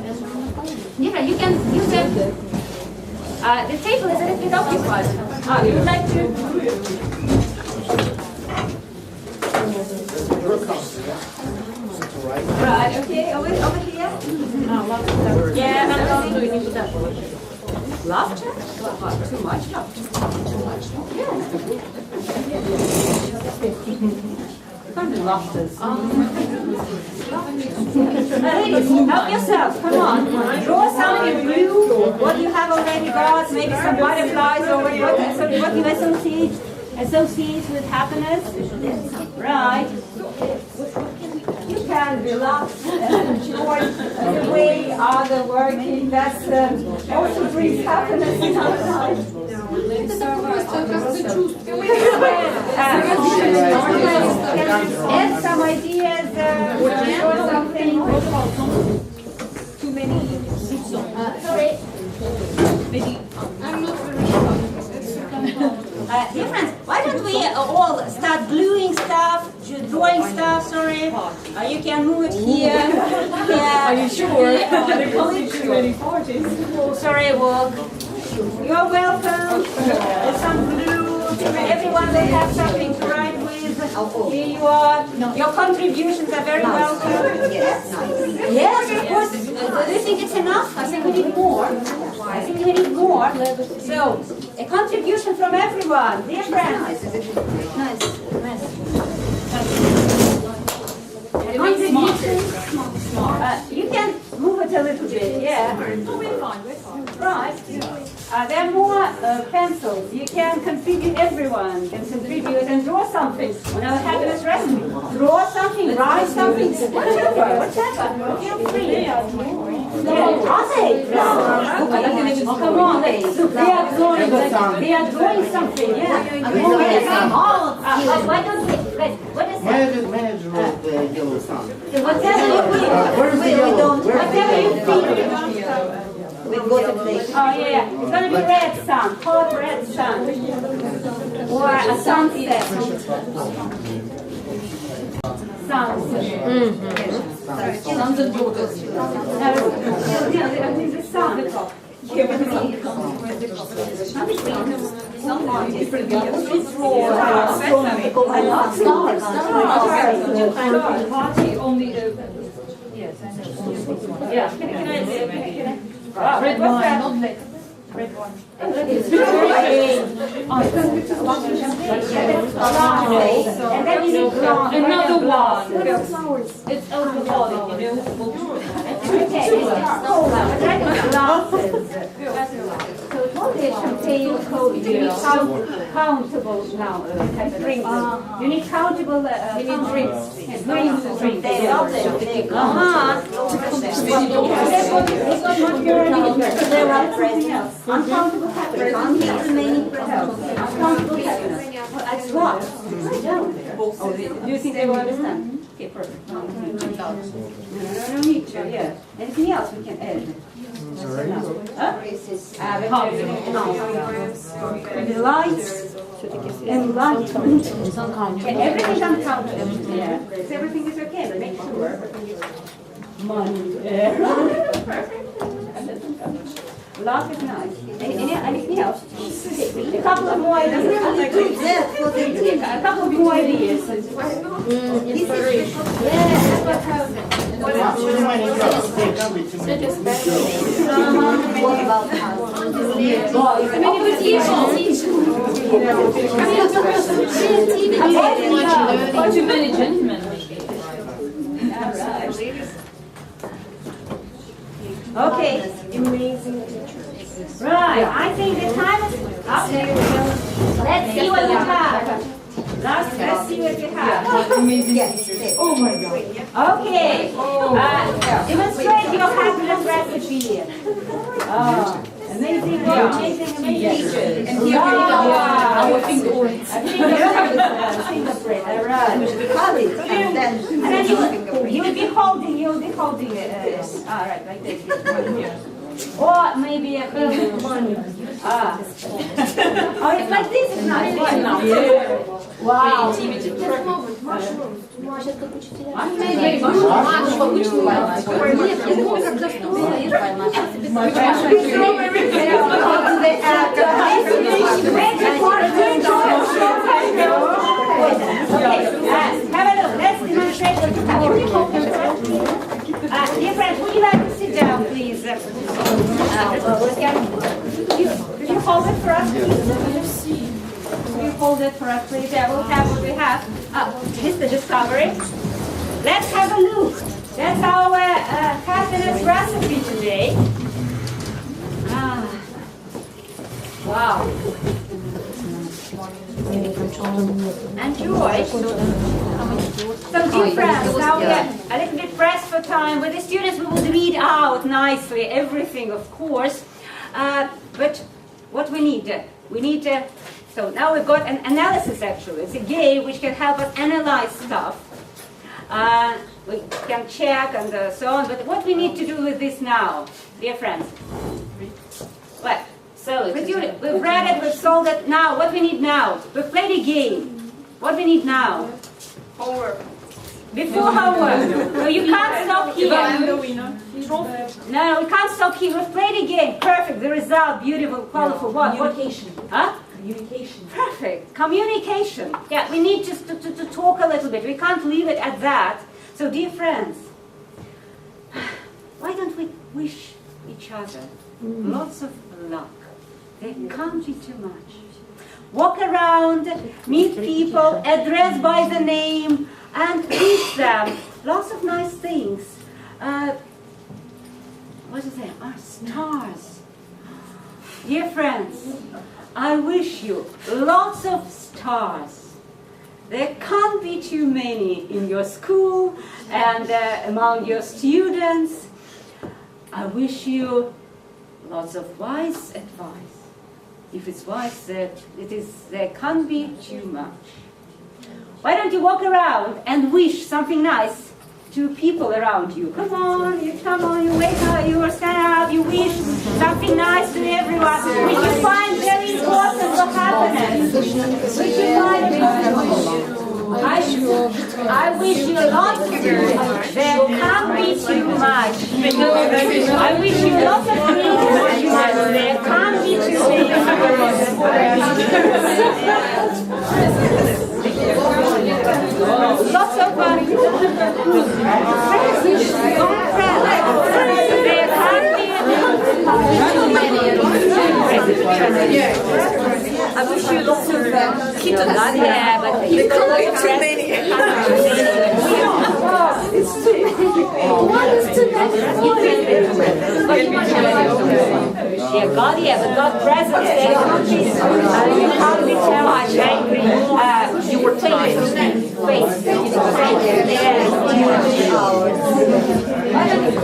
you can use it. The table is a little bit occupied. You would like to? Right, okay, over here. Yeah, laughter? What, too much laughter? Yeah. Can't be laughters. Ladies, help yourself. Come on. Draw something blue. What you have already got? Maybe some butterflies or what you associate with happiness? Right. You can relax and enjoy the way others working. That's also brings happiness in our life. Add some ideas or something. Too many. Sorry. Maybe. I'm not very sure. Dear friends, why don't we all start gluing stuff, drawing stuff, sorry. You can move it here. Yeah. Are you sure? There can't be too many parties. Sorry, walk. You're welcome. There's some glue. Everyone will have something to write with. Here you are. Your contributions are very welcome. Yes, of course. Do you think it's enough? I think we need more. I think we need more. So, a contribution from everyone. Dear friends. Nice. You can move it a little bit, yeah. We're fine. Right. There are more pencils. You can contribute, everyone can contribute and draw something on our happiness recipe. Draw something, write something, whatever. Feel free. Yeah. Are they? Come on, they are drawing something, yeah. Why don't we, what is that? Manager of the yellow sun. Whatever you feel. Where's the yellow? Whatever you feel. We go to play. Oh yeah, it's gonna be red sun, hot red sun, or a sunset. Sunset. Sunset daughters. The sun. Party only. Yes, I know. Yeah. Can I red wine, not red. Red one. And then you need another one. It's alcoholic, you know. Okay, so it's only a champagne code. You need countable now. Drinks. You need countable drinks. Drinks. There are presents. Uncountable happiness. Uncountable happiness. That's what? Oh, do you think they will understand? Okay, perfect. No need to, yeah. Anything else we can add? The lights and enlightenment. Everything's uncountable. Yeah. Everything is okay, but make sure everything is money. Perfect. Love is nice. Anything else? A couple of more ideas. A couple of more ideas. What about Too many gentlemen. Okay. Right, I think the time is up. Let's see what you have. Let's see what you have. Oh my God. Okay. Demonstrate your happiness recipe. Amazing, amazing. And here we go. Our fingerprints. Fingerprint, all right. And then you'll be holding it. All right, like this. Or maybe a money. Oh, it's like this. It's not now. Wow. Have a look. Let's demonstrate what you have. Dear friends, would you like to sit down, please? Could you hold it for us, please? Could you hold it for us, please? Yeah, we'll have what we have. Mr. Discovery. Let's have a look. That's our happiness recipe today. Wow. And George. So dear friends, now we are a little bit pressed for time. With the students we would read out nicely everything, of course. But what we need, so now we've got an analysis actually. It's a game which can help us analyze stuff. We can check and so on. But what we need to do with this now, dear friends? What? So we've read it, we've solved it. Now, what we need now? We've played a game. What we need now? Homework. Before homework. So you can't stop here. No, we can't stop here. We've played a game. Perfect. The result, beautiful, colorful. What? Communication. Huh? Communication. Perfect. Communication. Yeah, we need just to talk a little bit. We can't leave it at that. So, dear friends, why don't we wish each other lots of luck? There can't be too much. Walk around, meet people, address by the name, and wish them lots of nice things. What is it? Our stars. Dear friends, I wish you lots of stars. There can't be too many in your school and among your students. I wish you lots of wise advice. If it's wise, there can't be too much. Why don't you walk around and wish something nice to people around you? Come on, you wake up, you stand up, you wish something nice to everyone, which you find very important for happiness. Which you find I wish you lots of there can't be too much. I wish you lots of things, there can't be too many. Lots of fun. There can't be I wish you lots of kittens. Yeah, but there can't be too many. It's too many. What is too many? Yeah, God, but God presents there can't be too much angry. You were playing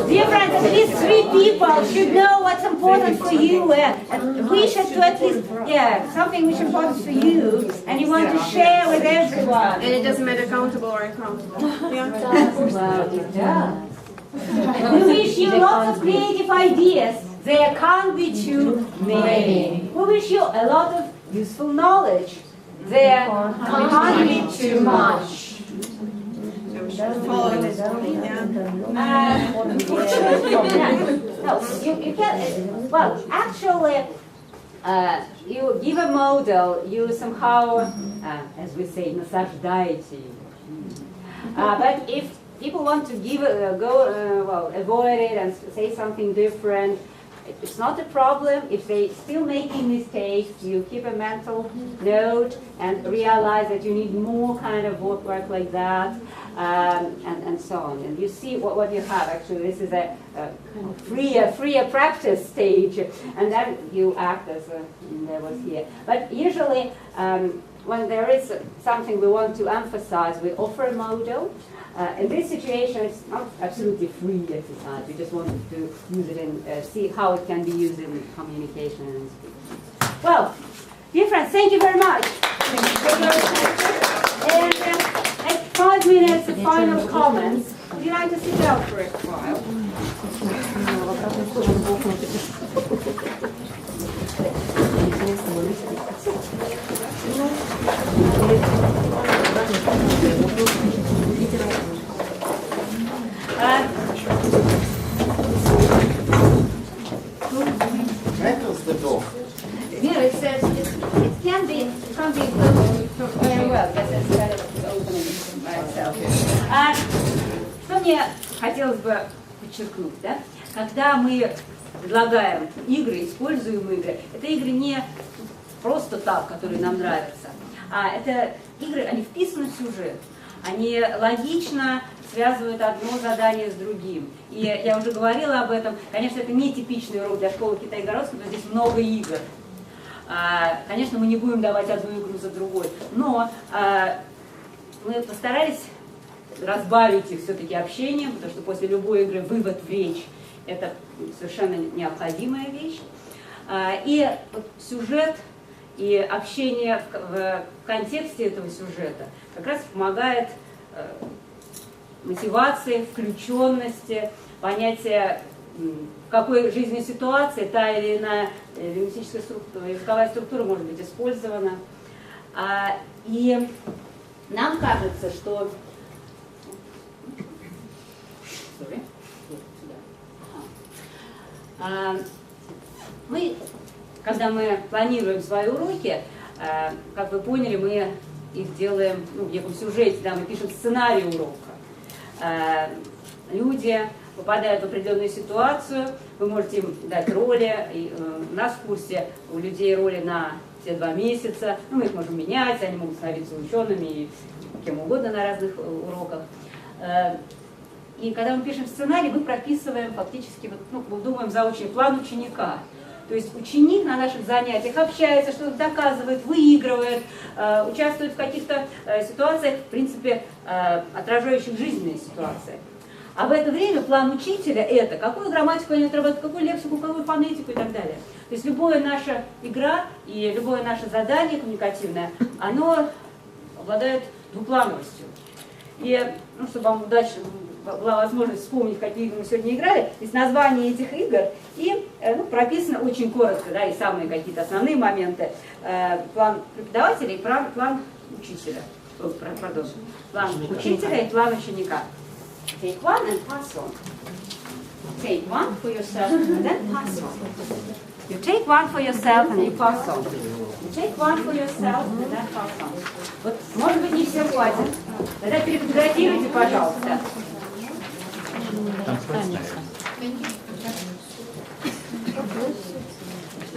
Dear friends, at least 3 people should know what's important for you. We should do at least, something which is important for you, and you want to share with everyone. And it doesn't matter countable or uncountable. Yeah. Well, it does. We wish you lots of creative ideas. There can't be too many. We wish you a lot of useful knowledge. There can't be too much. Follow this. No, you can. Well, actually, you give a model. You somehow, as we say, насаждаете. But if people want to avoid it and say something different, it's not a problem. If they still making mistakes, you keep a mental note and realize that you need more kind of work like that, and so on. And you see what you have. Actually, this is a kind of freer practice stage, and then you act as there was here. But usually, when there is something we want to emphasize, we offer a model. In this situation, it's not absolutely free exercise. We just wanted to use it and see how it can be used in communication and speech. Well, dear friends, thank you very much. And at 5 minutes of final comments, would you like to sit down for a while? Rattles the door. Yeah, it says it can be closed very well. Yes, instead of opening by itself. Что мне хотелось бы подчеркнуть, да? Когда мы предлагаем игры, используем игры, это игры не просто так, которые нам нравятся, а это игры, они вписаны в сюжет. Они логично связывают одно задание с другим. И я уже говорила об этом. Конечно, это не типичный урок для школы китайгородского, здесь много игр. Конечно, мы не будем давать одну игру за другой, но мы постарались разбавить их все-таки общением, потому что после любой игры вывод в речь – это совершенно необходимая вещь. И вот сюжет и общение в контексте этого сюжета как раз помогает мотивации, включенности, понятие, в какой жизненной ситуации та или иная лингвистическая структура, языковая структура может быть использована. И нам кажется, что мы, когда мы планируем свои уроки, как вы поняли, мы их делаем в неком сюжете, да, мы пишем сценарий урока. Люди попадают в определенную ситуацию, вы можете им дать роли. И, у нас в курсе у людей роли на все 2 месяца, мы их можем менять, они могут становиться учеными и кем угодно на разных уроках. И когда мы пишем сценарий, мы прописываем фактически, мы думаем заочный план ученика. То есть ученик на наших занятиях общается, что-то доказывает, выигрывает, участвует в каких-то ситуациях, в принципе, отражающих жизненные ситуации. А в это время план учителя – это какую грамматику они отрабатывают, какую лексику, какую фонетику и так далее. То есть любая наша игра и любое наше задание коммуникативное, оно обладает двуплановостью. И, чтобы вам удачно была возможность вспомнить, какие игры мы сегодня играли, здесь название этих игр и прописано очень коротко, да, и самые какие-то основные моменты. План преподавателя и план учителя. Пардон, план учителя и план ученика. Take one and pass on. Take one for yourself and then pass on. You take one for yourself and you pass on. You take one for yourself and then pass on. Вот, может быть, не все хватит. Тогда перефотографируйте, пожалуйста.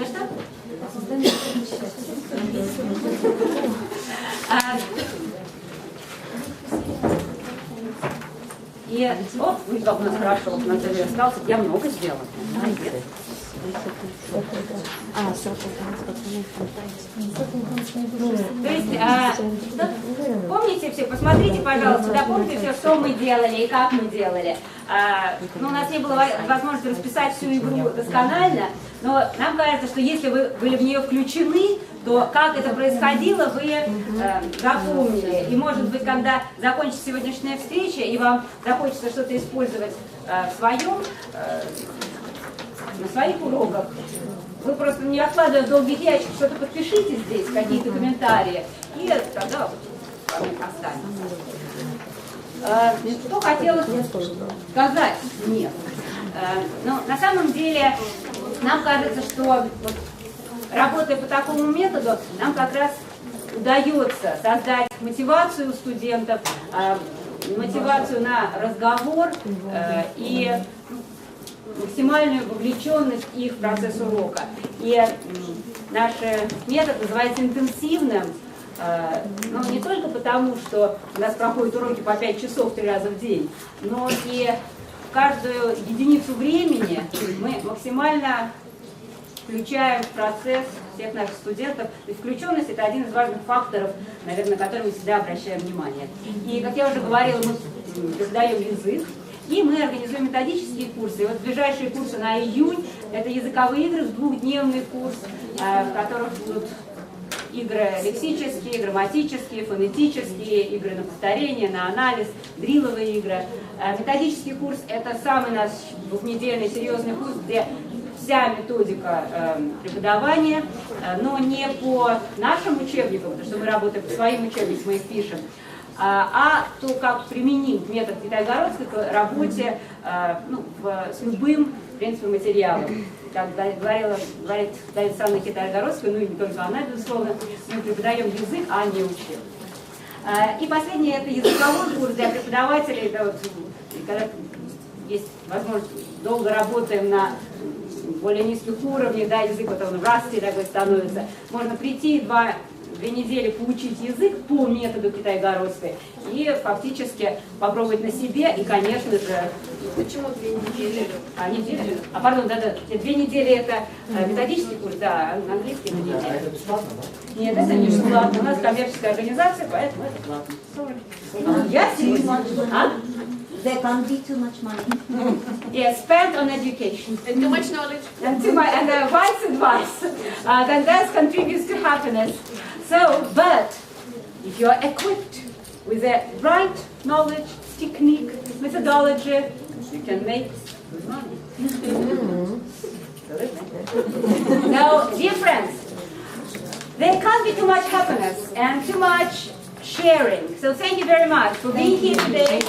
Что? И, вы как у нас хорошо, Наталья остался, я много сделала. Молодец. То есть, помните все, посмотрите, пожалуйста, допомните все, что мы делали и как мы делали. У нас не было возможности расписать всю игру досконально, но нам кажется, что если вы были в нее включены, то как это происходило, вы запомнили. И может быть, когда закончится сегодняшняя встреча, и вам захочется что-то использовать на своих уроках, вы просто не откладывая в долгий ящик, что-то подпишите здесь, какие-то комментарии, и тогда останется. Что хотелось сказать мне? Но на самом деле нам кажется, что работая по такому методу, нам как раз удается создать мотивацию у студентов, мотивацию на разговор и максимальную вовлеченность их в процесс урока. И наш метод называется интенсивным, но не только потому, что у нас проходят уроки по 5 часов 3 раза в день, но и каждую единицу времени мы максимально включаем в процесс всех наших студентов. То есть включенность – это один из важных факторов, наверное, на который мы всегда обращаем внимание. И, как я уже говорила, мы преподаем язык, и мы организуем методические курсы. И вот ближайшие курсы на июнь – это языковые игры, 2-дневный курс, в которых будут игры лексические, грамматические, фонетические, игры на повторение, на анализ, дрилловые игры. Методический курс – это самый наш 2-недельный серьезный курс, где вся методика преподавания, но не по нашим учебникам, потому что мы работаем по своим учебникам, мы их пишем, а то, как применить метод Китай-Городской к работе с любым, в принципе, материалом. Как говорит Александра Китай-Городская, ну и не только она, безусловно, мы преподаем язык, а не учебник. И последнее – это языковой курс для преподавателей. Это когда есть возможность, долго работаем на более низких уровнях, да, язык вот он rusty такой становится. Можно прийти 2 2 недели поучить язык по методу китайгородской и фактически попробовать на себе, и, конечно же... Почему 2 недели? Неделя? Пардон, да, 2 недели это методический курс, да, английский на неделю. Это бесплатно, да? Нет, это не бесплатно. У нас коммерческая организация, поэтому это платно. Я There can't be too much money. Yes, spent on education. And too much knowledge. And wise advice, then that contributes to happiness. So, but if you are equipped with the right knowledge, technique, methodology, you can make good money. Now, dear friends, there can't be too much happiness and too much sharing. So thank you very much for being here today.